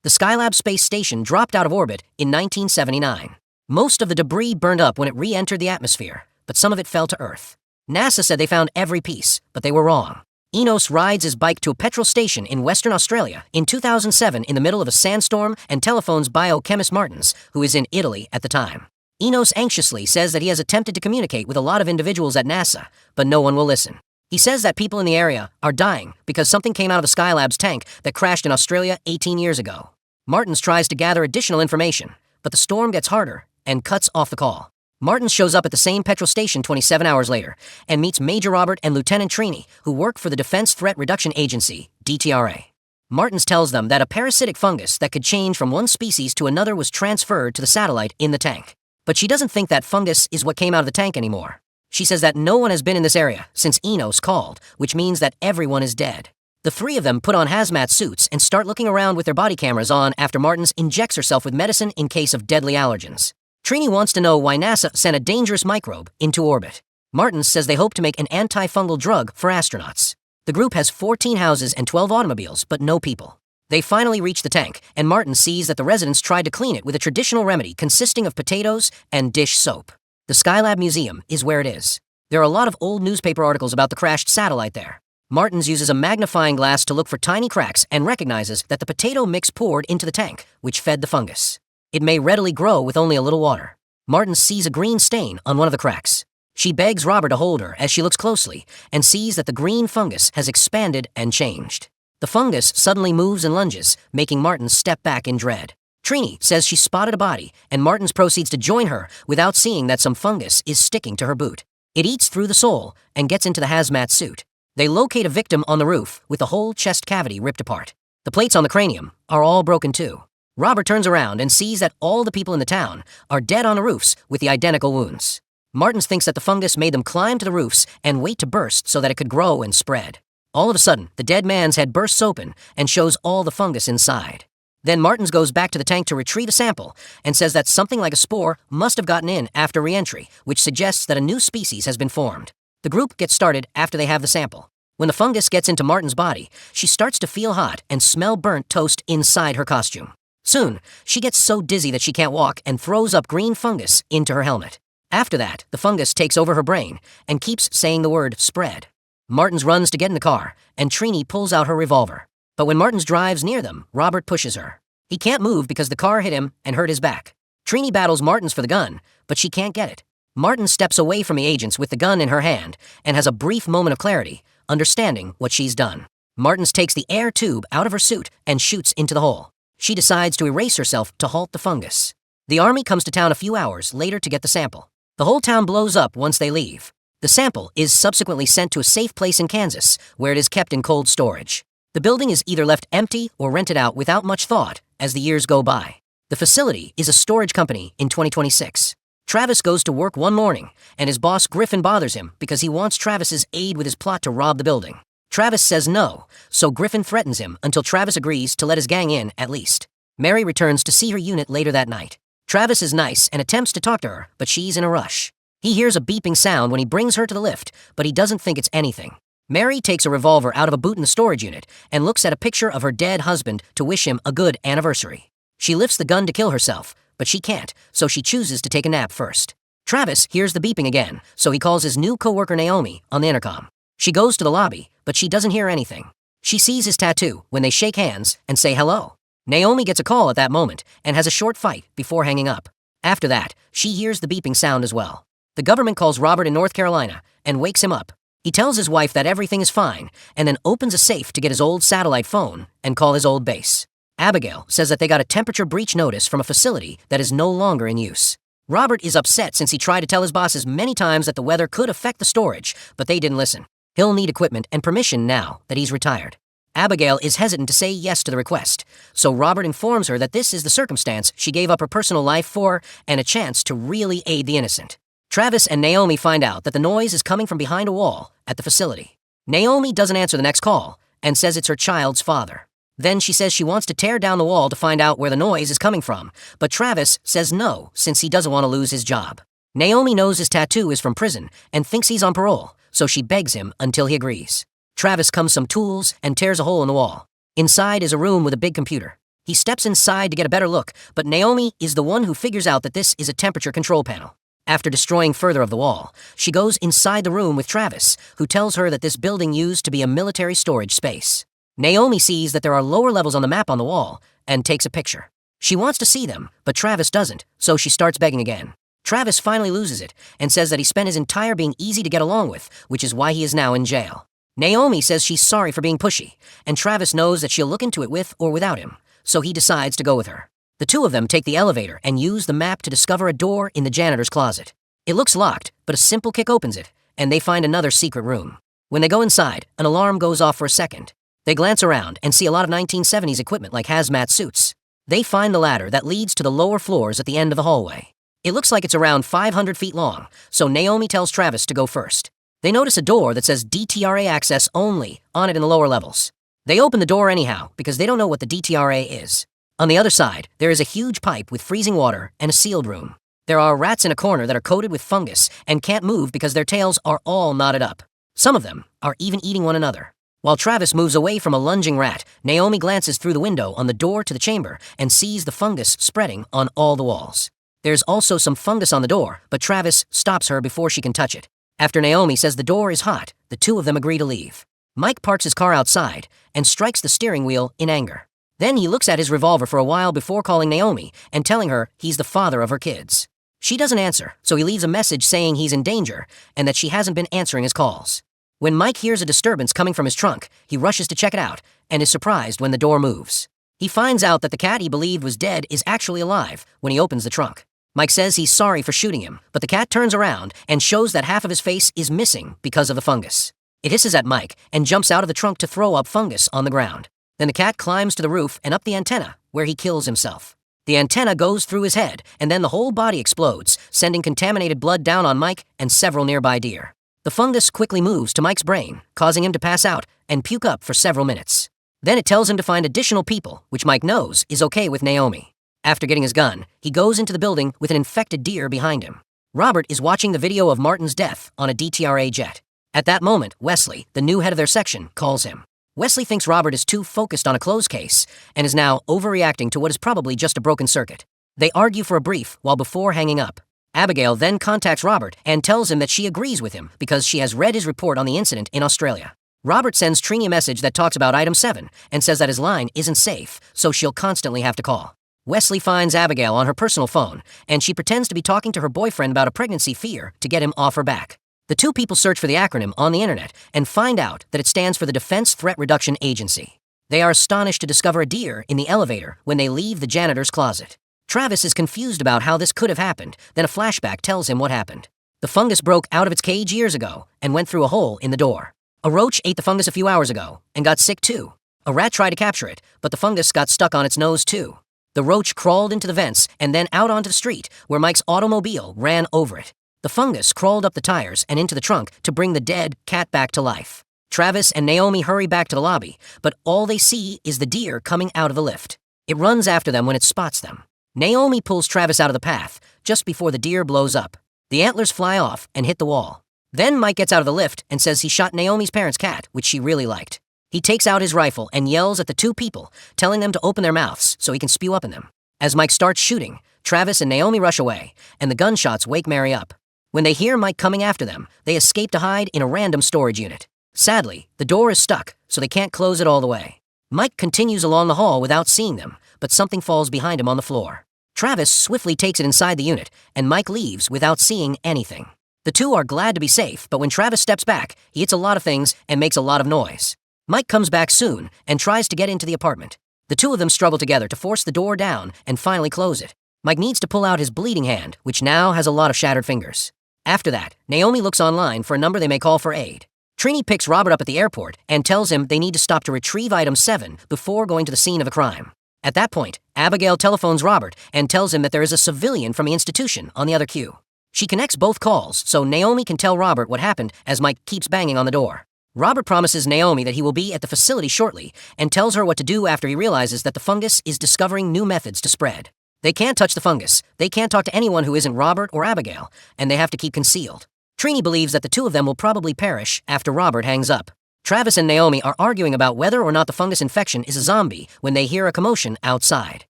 The Skylab space station dropped out of orbit in 1979. Most of the debris burned up when it re-entered the atmosphere, but some of it fell to Earth. NASA said they found every piece, but they were wrong. Enos rides his bike to a petrol station in Western Australia in 2007 in the middle of a sandstorm and telephones biochemist Martins, who is in Italy at the time. Enos anxiously says that he has attempted to communicate with a lot of individuals at NASA, but no one will listen. He says that people in the area are dying because something came out of the Skylab's tank that crashed in Australia 18 years ago. Martins tries to gather additional information, but the storm gets harder and cuts off the call. Martins shows up at the same petrol station 27 hours later and meets Major Robert and Lieutenant Trini, who work for the Defense Threat Reduction Agency, DTRA. Martins tells them that a parasitic fungus that could change from one species to another was transferred to the satellite in the tank. But she doesn't think that fungus is what came out of the tank anymore. She says that no one has been in this area since Enos called, which means that everyone is dead. The three of them put on hazmat suits and start looking around with their body cameras on after Martins injects herself with medicine in case of deadly allergens. Trini wants to know why NASA sent a dangerous microbe into orbit. Martins says they hope to make an antifungal drug for astronauts. The group has 14 houses and 12 automobiles, but no people. They finally reach the tank, and Martins sees that the residents tried to clean it with a traditional remedy consisting of potatoes and dish soap. The Skylab Museum is where it is. There are a lot of old newspaper articles about the crashed satellite there. Martins uses a magnifying glass to look for tiny cracks and recognizes that the potato mix poured into the tank, which fed the fungus. It may readily grow with only a little water. Martins sees a green stain on one of the cracks. She begs Robert to hold her as she looks closely and sees that the green fungus has expanded and changed. The fungus suddenly moves and lunges, making Martins step back in dread. Trini says she spotted a body, and Martins proceeds to join her without seeing that some fungus is sticking to her boot. It eats through the sole and gets into the hazmat suit. They locate a victim on the roof with the whole chest cavity ripped apart. The plates on the cranium are all broken too. Robert turns around and sees that all the people in the town are dead on the roofs with the identical wounds. Martins thinks that the fungus made them climb to the roofs and wait to burst so that it could grow and spread. All of a sudden, the dead man's head bursts open and shows all the fungus inside. Then Martins goes back to the tank to retrieve a sample and says that something like a spore must have gotten in after re-entry, which suggests that a new species has been formed. The group gets started after they have the sample. When the fungus gets into Martins' body, she starts to feel hot and smell burnt toast inside her costume. Soon, she gets so dizzy that she can't walk and throws up green fungus into her helmet. After that, the fungus takes over her brain and keeps saying the word spread. Martins runs to get in the car, and Trini pulls out her revolver. But when Martins drives near them, Robert pushes her. He can't move because the car hit him and hurt his back. Trini battles Martins for the gun, but she can't get it. Martins steps away from the agents with the gun in her hand and has a brief moment of clarity, understanding what she's done. Martins takes the air tube out of her suit and shoots into the hole. She decides to erase herself to halt the fungus. The army comes to town a few hours later to get the sample. The whole town blows up once they leave. The sample is subsequently sent to a safe place in Kansas, where it is kept in cold storage. The building is either left empty or rented out without much thought as the years go by. The facility is a storage company in 2026. Travis goes to work one morning, and his boss Griffin bothers him because he wants Travis's aid with his plot to rob the building. Travis says no, so Griffin threatens him until Travis agrees to let his gang in at least. Mary returns to see her unit later that night. Travis is nice and attempts to talk to her, but she's in a rush. He hears a beeping sound when he brings her to the lift, but he doesn't think it's anything. Mary takes a revolver out of a boot in the storage unit and looks at a picture of her dead husband to wish him a good anniversary. She lifts the gun to kill herself, but she can't, so she chooses to take a nap first. Travis hears the beeping again, so he calls his new coworker Naomi on the intercom. She goes to the lobby, but she doesn't hear anything. She sees his tattoo when they shake hands and say hello. Naomi gets a call at that moment and has a short fight before hanging up. After that, she hears the beeping sound as well. The government calls Robert in North Carolina and wakes him up. He tells his wife that everything is fine and then opens a safe to get his old satellite phone and call his old base. Abigail says that they got a temperature breach notice from a facility that is no longer in use. Robert is upset since he tried to tell his bosses many times that the weather could affect the storage, but they didn't listen. He'll need equipment and permission now that he's retired. Abigail is hesitant to say yes to the request, so Robert informs her that this is the circumstance she gave up her personal life for and a chance to really aid the innocent. Travis and Naomi find out that the noise is coming from behind a wall at the facility. Naomi doesn't answer the next call and says it's her child's father. Then she says she wants to tear down the wall to find out where the noise is coming from, but Travis says no since he doesn't want to lose his job. Naomi knows his tattoo is from prison and thinks he's on parole, so she begs him until he agrees. Travis comes some tools and tears a hole in the wall. Inside is a room with a big computer. He steps inside to get a better look, but Naomi is the one who figures out that this is a temperature control panel. After destroying further of the wall, she goes inside the room with Travis, who tells her that this building used to be a military storage space. Naomi sees that there are lower levels on the map on the wall and takes a picture. She wants to see them, but Travis doesn't, so she starts begging again. Travis finally loses it and says that he spent his entire being easy to get along with, which is why he is now in jail. Naomi says she's sorry for being pushy, and Travis knows that she'll look into it with or without him, so he decides to go with her. The two of them take the elevator and use the map to discover a door in the janitor's closet. It looks locked, but a simple kick opens it, and they find another secret room. When they go inside, an alarm goes off for a second. They glance around and see a lot of 1970s equipment like hazmat suits. They find the ladder that leads to the lower floors at the end of the hallway. It looks like it's around 500 feet long, so Naomi tells Travis to go first. They notice a door that says DTRA access only on it in the lower levels. They open the door anyhow because they don't know what the DTRA is. On the other side, there is a huge pipe with freezing water and a sealed room. There are rats in a corner that are coated with fungus and can't move because their tails are all knotted up. Some of them are even eating one another. While Travis moves away from a lunging rat, Naomi glances through the window on the door to the chamber and sees the fungus spreading on all the walls. There's also some fungus on the door, but Travis stops her before she can touch it. After Naomi says the door is hot, the two of them agree to leave. Mike parks his car outside and strikes the steering wheel in anger. Then he looks at his revolver for a while before calling Naomi and telling her he's the father of her kids. She doesn't answer, so he leaves a message saying he's in danger and that she hasn't been answering his calls. When Mike hears a disturbance coming from his trunk, he rushes to check it out and is surprised when the door moves. He finds out that the cat he believed was dead is actually alive when he opens the trunk. Mike says he's sorry for shooting him, but the cat turns around and shows that half of his face is missing because of the fungus. It hisses at Mike and jumps out of the trunk to throw up fungus on the ground. Then the cat climbs to the roof and up the antenna, where he kills himself. The antenna goes through his head, and then the whole body explodes, sending contaminated blood down on Mike and several nearby deer. The fungus quickly moves to Mike's brain, causing him to pass out and puke up for several minutes. Then it tells him to find additional people, which Mike knows is okay with Naomi. After getting his gun, he goes into the building with an infected deer behind him. Robert is watching the video of Martin's death on a DTRA jet. At that moment, Wesley, the new head of their section, calls him. Wesley thinks Robert is too focused on a closed case and is now overreacting to what is probably just a broken circuit. They argue for a brief while before hanging up. Abigail then contacts Robert and tells him that she agrees with him because she has read his report on the incident in Australia. Robert sends Trini a message that talks about Item 7 and says that his line isn't safe, so she'll constantly have to call. Wesley finds Abigail on her personal phone, and she pretends to be talking to her boyfriend about a pregnancy fear to get him off her back. The two people search for the acronym on the internet and find out that it stands for the Defense Threat Reduction Agency. They are astonished to discover a deer in the elevator when they leave the janitor's closet. Travis is confused about how this could have happened, then a flashback tells him what happened. The fungus broke out of its cage years ago and went through a hole in the door. A roach ate the fungus a few hours ago and got sick too. A rat tried to capture it, but the fungus got stuck on its nose too. The roach crawled into the vents and then out onto the street where Mike's automobile ran over it. The fungus crawled up the tires and into the trunk to bring the dead cat back to life. Travis and Naomi hurry back to the lobby, but all they see is the deer coming out of the lift. It runs after them when it spots them. Naomi pulls Travis out of the path just before the deer blows up. The antlers fly off and hit the wall. Then Mike gets out of the lift and says he shot Naomi's parents' cat, which she really liked. He takes out his rifle and yells at the two people, telling them to open their mouths so he can spew up in them. As Mike starts shooting, Travis and Naomi rush away, and the gunshots wake Mary up. When they hear Mike coming after them, they escape to hide in a random storage unit. Sadly, the door is stuck, so they can't close it all the way. Mike continues along the hall without seeing them, but something falls behind him on the floor. Travis swiftly takes it inside the unit, and Mike leaves without seeing anything. The two are glad to be safe, but when Travis steps back, he hits a lot of things and makes a lot of noise. Mike comes back soon and tries to get into the apartment. The two of them struggle together to force the door down and finally close it. Mike needs to pull out his bleeding hand, which now has a lot of shattered fingers. After that, Naomi looks online for a number they may call for aid. Trini picks Robert up at the airport and tells him they need to stop to retrieve Item 7 before going to the scene of a crime. At that point, Abigail telephones Robert and tells him that there is a civilian from the institution on the other queue. She connects both calls so Naomi can tell Robert what happened as Mike keeps banging on the door. Robert promises Naomi that he will be at the facility shortly and tells her what to do after he realizes that the fungus is discovering new methods to spread. They can't touch the fungus, they can't talk to anyone who isn't Robert or Abigail, and they have to keep concealed. Trini believes that the two of them will probably perish after Robert hangs up. Travis and Naomi are arguing about whether or not the fungus infection is a zombie when they hear a commotion outside.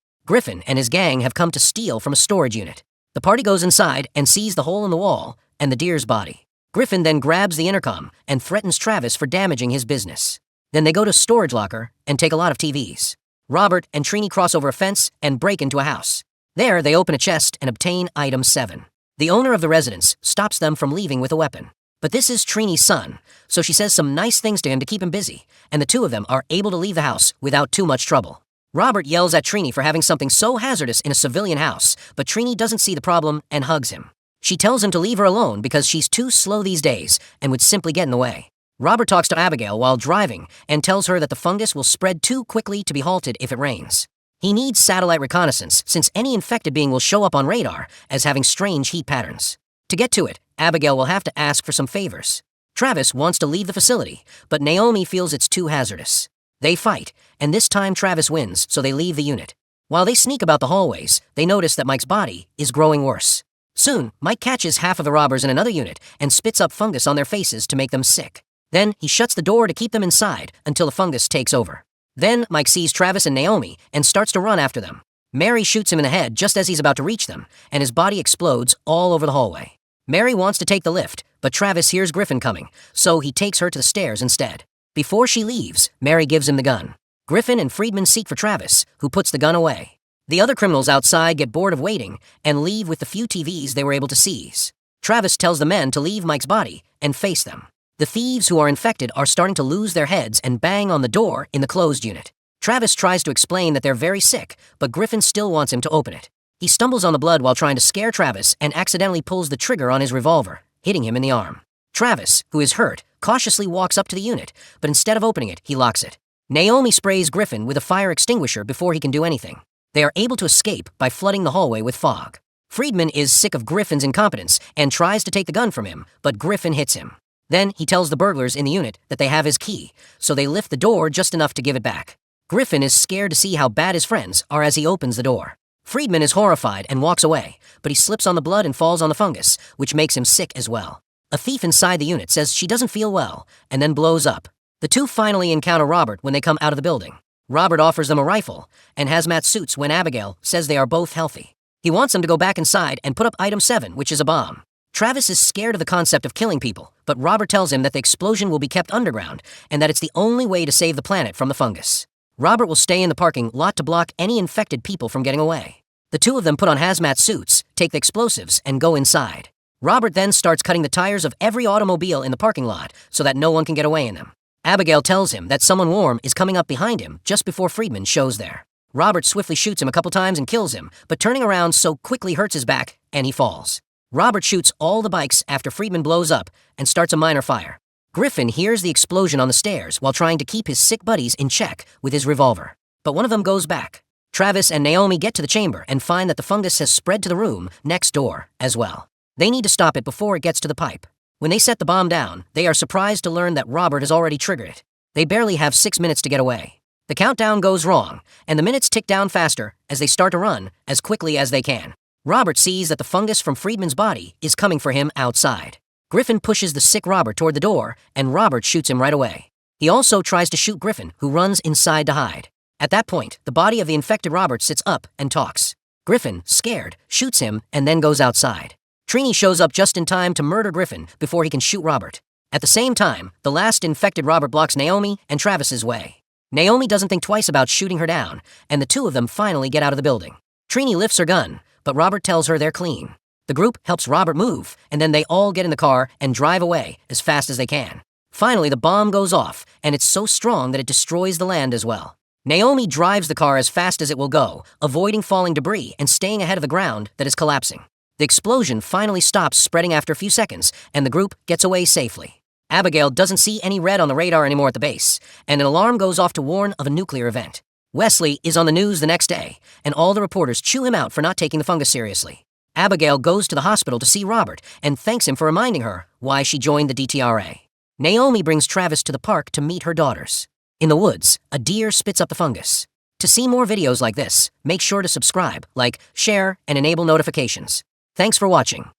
Griffin and his gang have come to steal from a storage unit. The party goes inside and sees the hole in the wall and the deer's body. Griffin then grabs the intercom and threatens Travis for damaging his business. Then they go to storage locker and take a lot of TVs. Robert and Trini cross over a fence and break into a house. There, they open a chest and obtain item 7. The owner of the residence stops them from leaving with a weapon. But this is Trini's son, so she says some nice things to him to keep him busy, and the two of them are able to leave the house without too much trouble. Robert yells at Trini for having something so hazardous in a civilian house, but Trini doesn't see the problem and hugs him. She tells him to leave her alone because she's too slow these days and would simply get in the way. Robert talks to Abigail while driving and tells her that the fungus will spread too quickly to be halted if it rains. He needs satellite reconnaissance since any infected being will show up on radar as having strange heat patterns. To get to it, Abigail will have to ask for some favors. Travis wants to leave the facility, but Naomi feels it's too hazardous. They fight, and this time Travis wins, so they leave the unit. While they sneak about the hallways, they notice that Mike's body is growing worse. Soon, Mike catches half of the robbers in another unit and spits up fungus on their faces to make them sick. Then, he shuts the door to keep them inside until the fungus takes over. Then, Mike sees Travis and Naomi and starts to run after them. Mary shoots him in the head just as he's about to reach them, and his body explodes all over the hallway. Mary wants to take the lift, but Travis hears Griffin coming, so he takes her to the stairs instead. Before she leaves, Mary gives him the gun. Griffin and Friedman seek for Travis, who puts the gun away. The other criminals outside get bored of waiting and leave with the few TVs they were able to seize. Travis tells the men to leave Mike's body and face them. The thieves who are infected are starting to lose their heads and bang on the door in the closed unit. Travis tries to explain that they're very sick, but Griffin still wants him to open it. He stumbles on the blood while trying to scare Travis and accidentally pulls the trigger on his revolver, hitting him in the arm. Travis, who is hurt, cautiously walks up to the unit, but instead of opening it, he locks it. Naomi sprays Griffin with a fire extinguisher before he can do anything. They are able to escape by flooding the hallway with fog. Friedman is sick of Griffin's incompetence and tries to take the gun from him, but Griffin hits him. Then he tells the burglars in the unit that they have his key, so they lift the door just enough to give it back. Griffin is scared to see how bad his friends are as he opens the door. Friedman is horrified and walks away, but he slips on the blood and falls on the fungus, which makes him sick as well. A thief inside the unit says she doesn't feel well, and then blows up. The two finally encounter Robert when they come out of the building. Robert offers them a rifle and hazmat suits when Abigail says they are both healthy. He wants them to go back inside and put up item 7, which is a bomb. Travis is scared of the concept of killing people, but Robert tells him that the explosion will be kept underground and that it's the only way to save the planet from the fungus. Robert will stay in the parking lot to block any infected people from getting away. The two of them put on hazmat suits, take the explosives, and go inside. Robert then starts cutting the tires of every automobile in the parking lot so that no one can get away in them. Abigail tells him that someone warm is coming up behind him just before Friedman shows there. Robert swiftly shoots him a couple times and kills him, but turning around so quickly hurts his back, and he falls. Robert shoots all the bikes after Friedman blows up and starts a minor fire. Griffin hears the explosion on the stairs while trying to keep his sick buddies in check with his revolver, but one of them goes back. Travis and Naomi get to the chamber and find that the fungus has spread to the room next door as well. They need to stop it before it gets to the pipe. When they set the bomb down, they are surprised to learn that Robert has already triggered it. They barely have 6 minutes to get away. The countdown goes wrong, and the minutes tick down faster as they start to run as quickly as they can. Robert sees that the fungus from Friedman's body is coming for him outside. Griffin pushes the sick Robert toward the door, and Robert shoots him right away. He also tries to shoot Griffin, who runs inside to hide. At that point, the body of the infected Robert sits up and talks. Griffin, scared, shoots him and then goes outside. Trini shows up just in time to murder Griffin before he can shoot Robert. At the same time, the last infected Robert blocks Naomi and Travis's way. Naomi doesn't think twice about shooting her down, and the two of them finally get out of the building. Trini lifts her gun, but Robert tells her they're clean. The group helps Robert move, and then they all get in the car and drive away as fast as they can. Finally, the bomb goes off, and it's so strong that it destroys the land as well. Naomi drives the car as fast as it will go, avoiding falling debris and staying ahead of the ground that is collapsing. The explosion finally stops spreading after a few seconds, and the group gets away safely. Abigail doesn't see any red on the radar anymore at the base, and an alarm goes off to warn of a nuclear event. Wesley is on the news the next day, and all the reporters chew him out for not taking the fungus seriously. Abigail goes to the hospital to see Robert and thanks him for reminding her why she joined the DTRA. Naomi brings Travis to the park to meet her daughters. In the woods, a deer spits up the fungus. To see more videos like this, make sure to subscribe, like, share, and enable notifications. Thanks for watching.